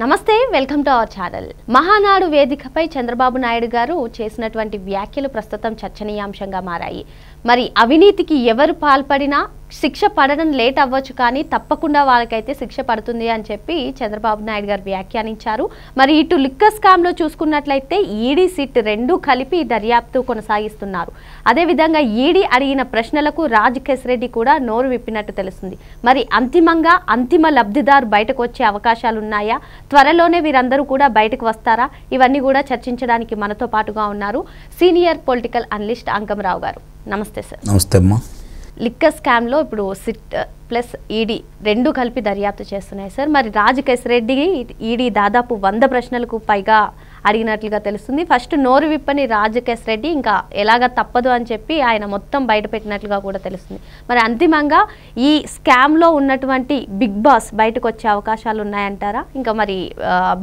నమస్తే, welcome to our channel. Mahanadu వేదికపై చంద్రబాబు నాయుడు గారు చేసినటువంటి వ్యాఖ్యలు ప్రస్తుతం చర్చనీయాంశంగా మారాయి. మరి అవినీతికి ఎవరు పాల్పడినా శిక్ష పడడం లేట్ అవ్వచ్చు, కానీ తప్పకుండా వాళ్ళకైతే శిక్ష పడుతుంది అని చెప్పి చంద్రబాబు నాయుడు గారు వ్యాఖ్యానించారు. మరి ఇటు లిక్కర్ స్కామ్లో చూసుకున్నట్లయితే ఈడీ సిట్ రెండూ కలిపి దర్యాప్తు కొనసాగిస్తున్నారు. అదేవిధంగా ఈడీ అడిగిన ప్రశ్నలకు రాజకేశ్ రెడ్డి కూడా నోరు విప్పినట్టు తెలుస్తుంది. మరి అంతిమ లబ్ధిదారు బయటకు వచ్చే అవకాశాలున్నాయా? త్వరలోనే వీరందరూ కూడా బయటకు వస్తారా? ఇవన్నీ కూడా చర్చించడానికి మనతో పాటుగా ఉన్నారు సీనియర్ పొలిటికల్ అనలిస్ట్ అంకమరావు గారు. నమస్తే సార్. నమస్తే అమ్మా. లిక్కర్ స్కామ్లో ఇప్పుడు సిట్ ప్లస్ ఈడీ రెండు కలిపి దర్యాప్తు చేస్తున్నాయి సార్. మరి రాజకేశ్ రెడ్డి ఈడీ దాదాపు 100 ప్రశ్నలకు పైగా అడిగినట్లుగా తెలుస్తుంది. ఫస్ట్ నోరు విప్పని రాజకేశ్ రెడ్డి ఇంకా ఎలాగ తప్పదు అని చెప్పి ఆయన మొత్తం బయట పెట్టినట్లుగా కూడా తెలుస్తుంది. మరి అంతిమంగా ఈ స్కామ్లో ఉన్నటువంటి బిగ్ బాస్ బయటకు వచ్చే అవకాశాలు ఉన్నాయంటారా? ఇంకా మరి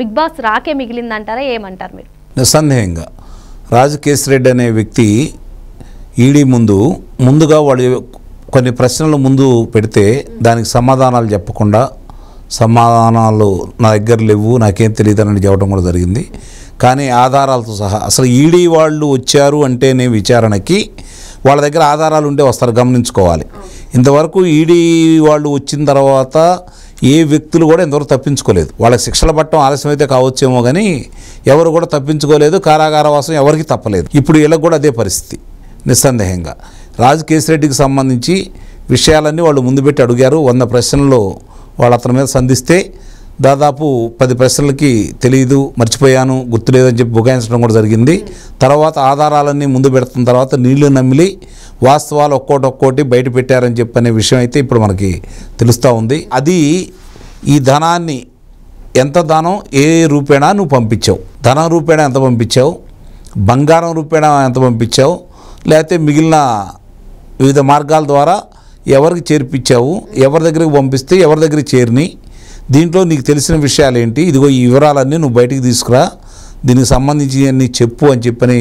బిగ్ బాస్ రాకే మిగిలిందంటారా? ఏమంటారు మీరు? నిస్సందేహంగా రాజకేశ్ రెడ్డి అనే వ్యక్తి ఈడీ ముందుగా వాళ్ళు కొన్ని ప్రశ్నలు ముందు పెడితే దానికి సమాధానాలు చెప్పకుండా సమాధానాలు నా దగ్గర లేవు, నాకేం తెలియదు అని చెప్పడం కూడా జరిగింది. కానీ ఆధారాలతో సహా అసలు ఈడీ వాళ్ళు వచ్చారు అంటేనే విచారణకి వాళ్ళ దగ్గర ఆధారాలు ఉంటే వస్తారు, గమనించుకోవాలి. ఇంతవరకు ఈడీ వాళ్ళు వచ్చిన తర్వాత ఏ వ్యక్తులు కూడా ఇంతవరకు తప్పించుకోలేదు. వాళ్ళకి శిక్షలు పట్టడం ఆలస్యం అయితే కావచ్చేమో కానీ ఎవరు కూడా తప్పించుకోలేదు. కారాగారవాసం ఎవరికి తప్పలేదు. ఇప్పుడు వీళ్ళకి కూడా అదే పరిస్థితి. నిస్సందేహంగా రాజకేశ్ రెడ్డికి సంబంధించి విషయాలన్నీ వాళ్ళు ముందు పెట్టి అడిగారు. 100 ప్రశ్నలు వాళ్ళు అతని మీద సంధిస్తే దాదాపు 10 ప్రశ్నలకి తెలియదు, మర్చిపోయాను, గుర్తులేదు అని చెప్పి బుగాయించడం కూడా జరిగింది. తర్వాత ఆధారాలన్నీ ముందు పెడుతున్న తర్వాత నీళ్లు నమిలి వాస్తవాలు ఒక్కోటి బయట పెట్టారని చెప్పనే విషయం అయితే ఇప్పుడు మనకి తెలుస్తూ ఉంది. అది ఈ ధనాన్ని ఎంత దానం ఏ రూపేణా నువ్వు పంపించావు, ధనం రూపేణా ఎంత పంపించావు, బంగారం రూపేణా ఎంత పంపించావు, లేకపోతే మిగిలిన వివిధ మార్గాల ద్వారా ఎవరికి చేర్పించావు, ఎవరి దగ్గరికి పంపిస్తే ఎవరి దగ్గరికి చేరిని, దీంట్లో నీకు తెలిసిన విషయాలు ఏంటి, ఇదిగో ఈ వివరాలన్నీ నువ్వు బయటికి తీసుకురా, దీనికి సంబంధించి అన్నీ చెప్పు అని చెప్పని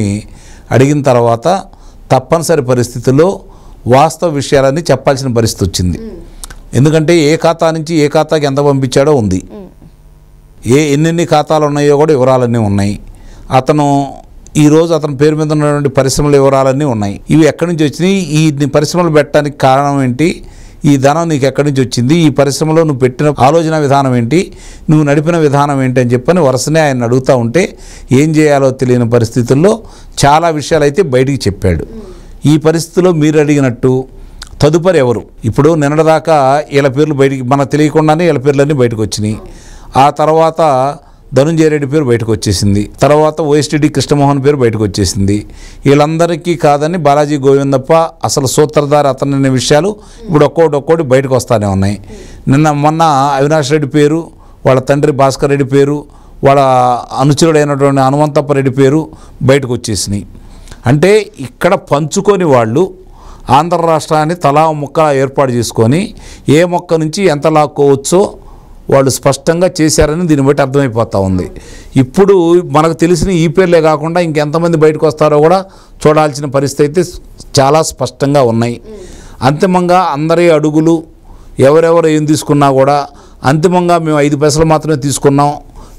అడిగిన తర్వాత తప్పనిసరి పరిస్థితుల్లో వాస్తవ విషయాలన్నీ చెప్పాల్సిన పరిస్థితి వచ్చింది. ఎందుకంటే ఏ ఖాతా నుంచి ఏ ఖాతాకి ఎంత పంపించాడో ఉంది, ఎన్నెన్ని ఖాతాలు ఉన్నాయో కూడా వివరాలన్నీ ఉన్నాయి. ఈరోజు అతని పేరు మీద ఉన్నటువంటి పరిశ్రమల వివరాలన్నీ ఉన్నాయి. ఇవి ఎక్కడి నుంచి వచ్చినాయి, ఈ పరిశ్రమలు పెట్టడానికి కారణం ఏంటి, ఈ ధనం నీకు ఎక్కడి నుంచి వచ్చింది, ఈ పరిశ్రమలో నువ్వు పెట్టిన ఆలోచన విధానం ఏంటి, నువ్వు నడిపిన విధానం ఏంటి అని చెప్పని వరుసనే ఆయన అడుగుతూ ఉంటే ఏం చేయాలో తెలియని పరిస్థితుల్లో చాలా విషయాలు అయితే బయటికి చెప్పాడు. ఈ పరిస్థితుల్లో మీరు అడిగినట్టు తదుపరి ఎవరు, ఇప్పుడు నిన్నటిదాకా వీళ్ళ పేర్లు బయటికి మనకు తెలియకుండానే వీళ్ళ పేర్లన్నీ బయటకు వచ్చినాయి. ఆ తర్వాత ధనుంజయ రెడ్డి పేరు బయటకు వచ్చేసింది. తర్వాత ఓఎస్టీడీ కృష్ణమోహన్ పేరు బయటకు వచ్చేసింది. వీళ్ళందరికీ కాదని బాలాజీ గోవిందప్ప అసలు సూత్రధారి అతననే విషయాలు ఇప్పుడు ఒక్కోటి బయటకు వస్తూనే ఉన్నాయి. మొన్న అవినాష్ రెడ్డి పేరు, వాళ్ళ తండ్రి భాస్కర్ రెడ్డి పేరు, వాళ్ళ అనుచరుడైనటువంటి హనుమంతప్ప రెడ్డి పేరు బయటకు వచ్చేసినాయి. అంటే ఇక్కడ పంచుకొని వాళ్ళు ఆంధ్ర రాష్ట్రాన్ని తలా మొక్క ఏర్పాటు చేసుకొని ఏ మొక్క నుంచి ఎంత లాక్కోవచ్చో వాళ్ళు స్పష్టంగా చేశారని దీన్ని బట్టి అర్థమైపోతూ ఉంది. ఇప్పుడు మనకు తెలిసిన ఈ పేర్లే కాకుండా ఇంకెంతమంది బయటకు వస్తారో కూడా చూడాల్సిన పరిస్థితి అయితే చాలా స్పష్టంగా ఉన్నాయి. అంతిమంగా అందరి అడుగులు ఎవరెవరు ఏం తీసుకున్నా కూడా అంతిమంగా మేము 5 పైసలు మాత్రమే తీసుకున్నాం,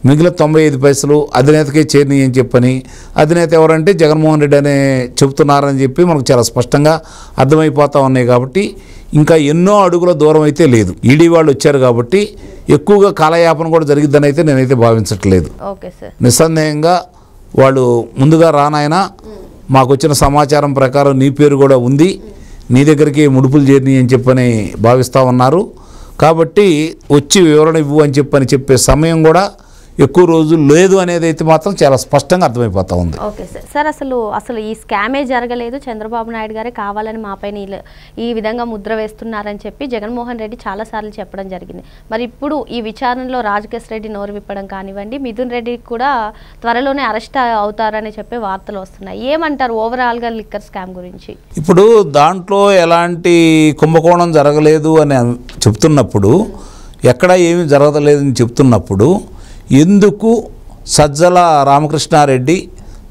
మిగిలిన 95 పైసలు అధినేతకే చేరినాయి అని చెప్పని అధినేత ఎవరంటే జగన్మోహన్ రెడ్డి అనే చెబుతున్నారని చెప్పి మనకు చాలా స్పష్టంగా అర్థమైపోతూ ఉన్నాయి. కాబట్టి ఇంకా ఎన్నో అడుగుల దూరం అయితే లేదు. ఈడీ వాళ్ళు వచ్చారు కాబట్టి ఎక్కువగా కాలయాపన కూడా జరిగిద్దని అయితే నేనైతే భావించట్లేదు. నిస్సందేహంగా వాళ్ళు ముందుగా రానాయన మాకు వచ్చిన సమాచారం ప్రకారం నీ పేరు కూడా ఉంది, నీ దగ్గరికి ముడుపులు చేరినాయి అని చెప్పని భావిస్తూ ఉన్నారు. కాబట్టి వచ్చి వివరణ ఇవ్వు అని చెప్పే సమయం కూడా ఎక్కువ రోజులు లేదు అనేది అయితే మాత్రం చాలా స్పష్టంగా అర్థమైపోతా ఉంది. Okay sir. అసలు ఈ స్కామే జరగలేదు, చంద్రబాబు నాయుడు గారే కావాలని మాపైన ఈ విధంగా ముద్ర వేస్తున్నారని చెప్పి జగన్మోహన్ రెడ్డి చాలాసార్లు చెప్పడం జరిగింది. మరి ఇప్పుడు ఈ విచారణలో రాజకేశ్ రెడ్డి నోరు విప్పడం కానివ్వండి, మిథున్ రెడ్డి కూడా త్వరలోనే అరెస్ట్ అవుతారని చెప్పే వార్తలు వస్తున్నాయి. ఏమంటారు ఓవరాల్గా లిక్కర్ స్కామ్ గురించి? ఇప్పుడు దాంట్లో ఎలాంటి కుంభకోణం జరగలేదు అని చెప్తున్నప్పుడు, ఎక్కడ ఏమీ జరగలేదని చెప్తున్నప్పుడు ఎందుకు సజ్జల రామకృష్ణారెడ్డి,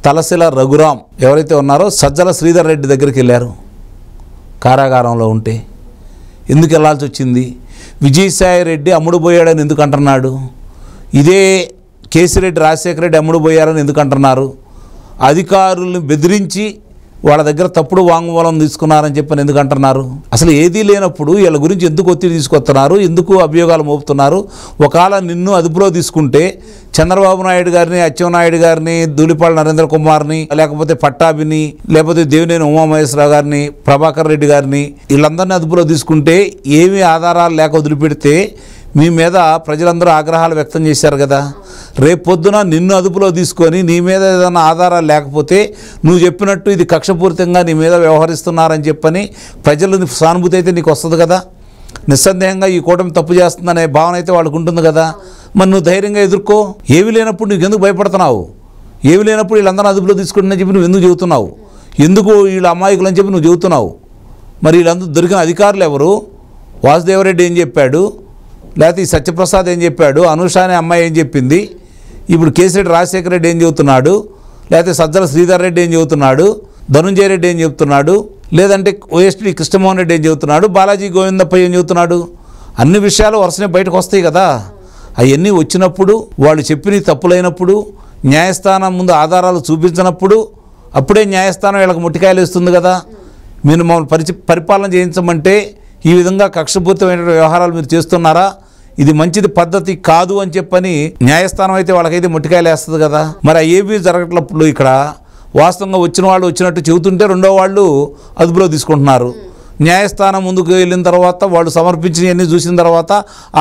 తలసిల రఘురాం ఎవరైతే ఉన్నారో సజ్జల శ్రీధర్ రెడ్డి దగ్గరికి వెళ్ళారు? కారాగారంలో ఉంటే ఎందుకు వెళ్ళాల్సి వచ్చింది? విజయసాయి రెడ్డి అమ్ముడు పోయాడని ఎందుకు అంటున్నాడు? ఇదే కేసిరెడ్డి రాజశేఖర రెడ్డి అమ్ముడు పోయారని ఎందుకు అంటున్నారు? అధికారులను బెదిరించి వాళ్ళ దగ్గర తప్పుడు వాంగ్మూలం తీసుకున్నారని చెప్పని ఎందుకు అంటున్నారు? అసలు ఏదీ లేనప్పుడు వీళ్ళ గురించి ఎందుకు ఒత్తిడి తీసుకొస్తున్నారు? ఎందుకు అభియోగాలు మోపుతున్నారు? ఒకవేళ నిన్ను అదుపులో తీసుకుంటే చంద్రబాబు నాయుడు గారిని, అచ్చెన్నాయుడు గారిని, ధూళిపాళ నరేంద్ర కుమార్ని, లేకపోతే పట్టాభిని, లేకపోతే దేవినేని ఉమామహేశ్వరరావు గారిని, ప్రభాకర్ రెడ్డి గారిని, వీళ్ళందరినీ అదుపులో తీసుకుంటే ఏమీ ఆధారాలు లేక వదిలిపెడితే మీ మీద ప్రజలందరూ ఆగ్రహాలు వ్యక్తం చేశారు కదా. రేపు పొద్దున నిన్ను అదుపులో తీసుకొని నీ మీద ఏదైనా ఆధారాలు లేకపోతే నువ్వు చెప్పినట్టు ఇది కక్షపూరితంగా నీ మీద వ్యవహరిస్తున్నారని చెప్పని ప్రజల సానుభూతి అయితే నీకు వస్తుంది కదా. నిస్సందేహంగా ఈ కూటమి తప్పు చేస్తుందనే భావన అయితే వాళ్ళకు ఉంటుంది కదా. మరి నువ్వు ధైర్యంగా ఎదుర్కో. ఏవి లేనప్పుడు నీకు ఎందుకు భయపడుతున్నావు? ఏవి లేనప్పుడు వీళ్ళందరూ అదుపులో తీసుకుంటుందని చెప్పి నువ్వు ఎందుకు చెబుతున్నావు? ఎందుకు వీళ్ళ అమాయకులు అని చెప్పి నువ్వు చెబుతున్నావు? మరి వీళ్ళందరూ దొరికిన అధికారులు ఎవరు? వాసుదేవరెడ్డి ఏం చెప్పాడు? లేకపోతే ఈ సత్యప్రసాద్ ఏం చెప్పాడు? అనూష అనే అమ్మాయి ఏం చెప్పింది? ఇప్పుడు కేసిరెడ్డి రాజశేఖర రెడ్డి ఏం చెబుతున్నాడు? లేకపోతే సజ్జల శ్రీధర్ రెడ్డి ఏం చెబుతున్నాడు? ధనుంజయ రెడ్డి ఏం చెబుతున్నాడు? లేదంటే ఓఎస్టీ కృష్ణమోహన్ రెడ్డి ఏం చెబుతున్నాడు? బాలాజీ గోవిందప్ప ఏం చెబుతున్నాడు? అన్ని విషయాలు వరుసనే బయటకు వస్తాయి కదా. అవన్నీ వచ్చినప్పుడు, వాళ్ళు చెప్పిన తప్పులైనప్పుడు, న్యాయస్థానం ముందు ఆధారాలు చూపించినప్పుడు అప్పుడే న్యాయస్థానం వీళ్ళకి ముట్టికాయలు ఇస్తుంది కదా. మీరు మమ్మల్ని పరిపాలన చేయించమంటే ఈ విధంగా కక్షపూరితమైన వ్యవహారాలు మీరు చేస్తున్నారా? ఇది మంచిది పద్ధతి కాదు అని చెప్పని న్యాయస్థానం అయితే వాళ్ళకైతే ముట్టికాయలు వేస్తుంది కదా. మరి ఏవి జరగట్లప్పుడు ఇక్కడ వాస్తవంగా వచ్చిన వాళ్ళు వచ్చినట్టు చెబుతుంటే రెండో వాళ్ళు అదుపులో తీసుకుంటున్నారు. న్యాయస్థానం ముందుకు వెళ్ళిన తర్వాత వాళ్ళు సమర్పించినవన్నీ చూసిన తర్వాత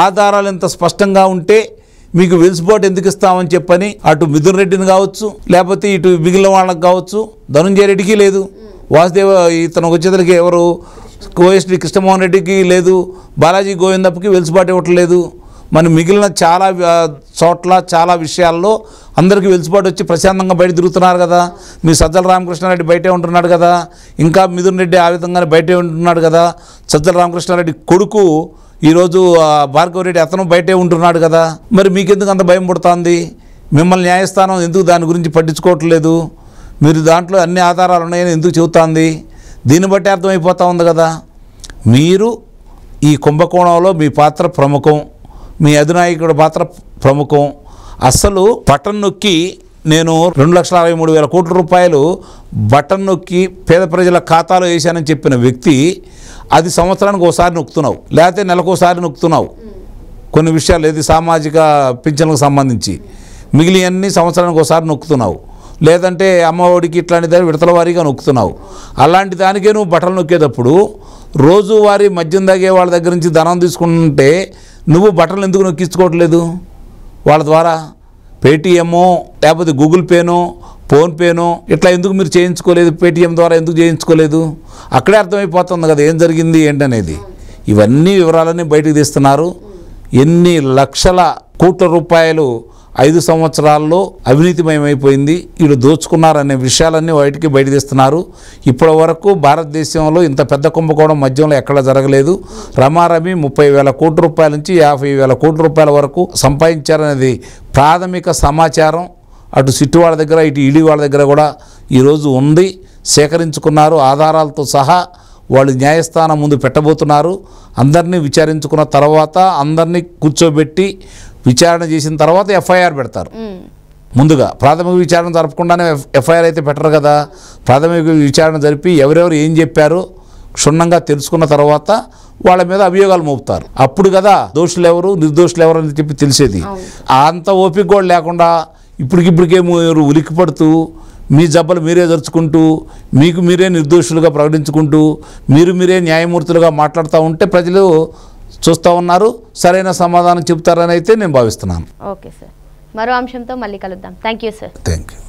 ఆధారాలు ఎంత స్పష్టంగా ఉంటే మీకు వెలుసుబాటు ఎందుకు ఇస్తామని చెప్పని అటు మిథున్ రెడ్డిని కావచ్చు, లేకపోతే ఇటు మిగిలిన వాళ్ళకి కావచ్చు, ధనుంజయ రెడ్డికి లేదు, వాసుదేవ ఇతను వచ్చేసరికి ఎవరు ఓఎస్టీ కృష్ణమోహన్ రెడ్డికి లేదు, బాలాజీ గోవిందప్పకి వెలుసుబాటు ఇవ్వట్లేదు. మరి మిగిలిన చాలా చోట్ల చాలా విషయాల్లో అందరికీ వెలుసుబాటు వచ్చి ప్రశాంతంగా బయట తిరుగుతున్నారు కదా. మీ సజ్జల రామకృష్ణారెడ్డి బయటే ఉంటున్నాడు కదా, ఇంకా మిథున్ రెడ్డి ఆ విధంగానే బయటే ఉంటున్నాడు కదా. సజ్జల రామకృష్ణారెడ్డి కొడుకు ఈరోజు భార్గవ రెడ్డి అతను బయటే ఉంటున్నాడు కదా. మరి మీకెందుకు అంత భయం పుడుతుంది? మిమ్మల్ని న్యాయస్థానం ఎందుకు దాని గురించి పట్టించుకోవట్లేదు? మీరు దాంట్లో అన్ని ఆధారాలు ఉన్నాయని ఎందుకు చెబుతోంది? దీన్ని బట్టి అర్థమైపోతూ ఉంది కదా. మీరు ఈ కుంభకోణంలో మీ పాత్ర ప్రముఖం, మీ అధినాయకుడి పాత్ర ప్రముఖం. అసలు బటన్ నొక్కి నేను 2,63,000 కోట్ల రూపాయలు బటన్ నొక్కి పేద ప్రజల ఖాతాలో వేశానని చెప్పిన వ్యక్తి అది సంవత్సరానికి ఒకసారి నొక్కుతున్నావు, లేకపోతే నెలకోసారి నొక్కుతున్నావు. కొన్ని విషయాలు ఏది సామాజిక పింఛన్లకు సంబంధించి మిగిలినన్ని సంవత్సరానికి ఒకసారి నొక్కుతున్నావు, లేదంటే అమ్మఒడికి ఇట్లాంటి దాన్ని విడతల వారీగా నొక్కుతున్నావు. అలాంటి దానికే నువ్వు బట్టలు నొక్కేటప్పుడు రోజువారీ మద్యం తాగే వాళ్ళ దగ్గర నుంచి ధనం తీసుకుంటే నువ్వు బట్టలు ఎందుకు నొక్కించుకోవట్లేదు? వాళ్ళ ద్వారా పేటీఎమ్మో లేకపోతే గూగుల్ పేనో ఫోన్పేనో ఇట్లా ఎందుకు మీరు చేయించుకోలేదు? పేటీఎం ద్వారా ఎందుకు చేయించుకోలేదు? అక్కడే అర్థమైపోతుంది కదా ఏం జరిగింది ఏంటనేది. ఇవన్నీ వివరాలన్నీ బయటకు తీస్తున్నారు. ఎన్ని లక్షల కోట్ల రూపాయలు 5 సంవత్సరాల్లో అవినీతిమయమైపోయింది, వీళ్ళు దోచుకున్నారనే విషయాలన్నీ బయటికి బయట తీస్తున్నారు. ఇప్పటి వరకు భారతదేశంలో ఇంత పెద్ద కుంభకోణం మధ్యంలో ఎక్కడ జరగలేదు. రమారమి 30,000 కోట్ల రూపాయల నుంచి 50,000 కోట్ల రూపాయల వరకు సంపాదించారనేది ప్రాథమిక సమాచారం. అటు సిట్టు వాళ్ళ దగ్గర ఇటు ఈడీ వాళ్ళ దగ్గర కూడా ఈరోజు ఉంది, సేకరించుకున్నారు. ఆధారాలతో సహా వాళ్ళు న్యాయస్థానం ముందు పెట్టబోతున్నారు. అందరినీ విచారించుకున్న తర్వాత అందరినీ కూర్చోబెట్టి విచారణ చేసిన తర్వాత ఎఫ్ఐఆర్ పెడతారు. ముందుగా ప్రాథమిక విచారణ జరపకుండానే ఎఫ్ఐఆర్ అయితే పెట్టరు కదా. ప్రాథమిక విచారణ జరిపి ఎవరెవరు ఏం చెప్పారో క్షుణ్ణంగా తెలుసుకున్న తర్వాత వాళ్ళ మీద అభియోగాలు మోపుతారు. అప్పుడు కదా దోషులు ఎవరు నిర్దోషులు ఎవరు అని చెప్పి తెలిసేది. అంత ఓపిక కూడా లేకుండా ఇప్పటికిప్పటికే మీరు ఉలిక్కి పడుతూ మీ జబ్బలు మీరే జరుచుకుంటూ మీకు మీరే నిర్దోషులుగా ప్రకటించుకుంటూ మీరే న్యాయమూర్తులుగా మాట్లాడుతూ ఉంటే ప్రజలు చూస్తూ ఉన్నారు. సరైన సమాధానం చెబుతారని అయితే నేను భావిస్తున్నాను. ఓకే సార్, మరో అంశంతో మళ్ళీ కలుద్దాం. Thank you sir. Thank you.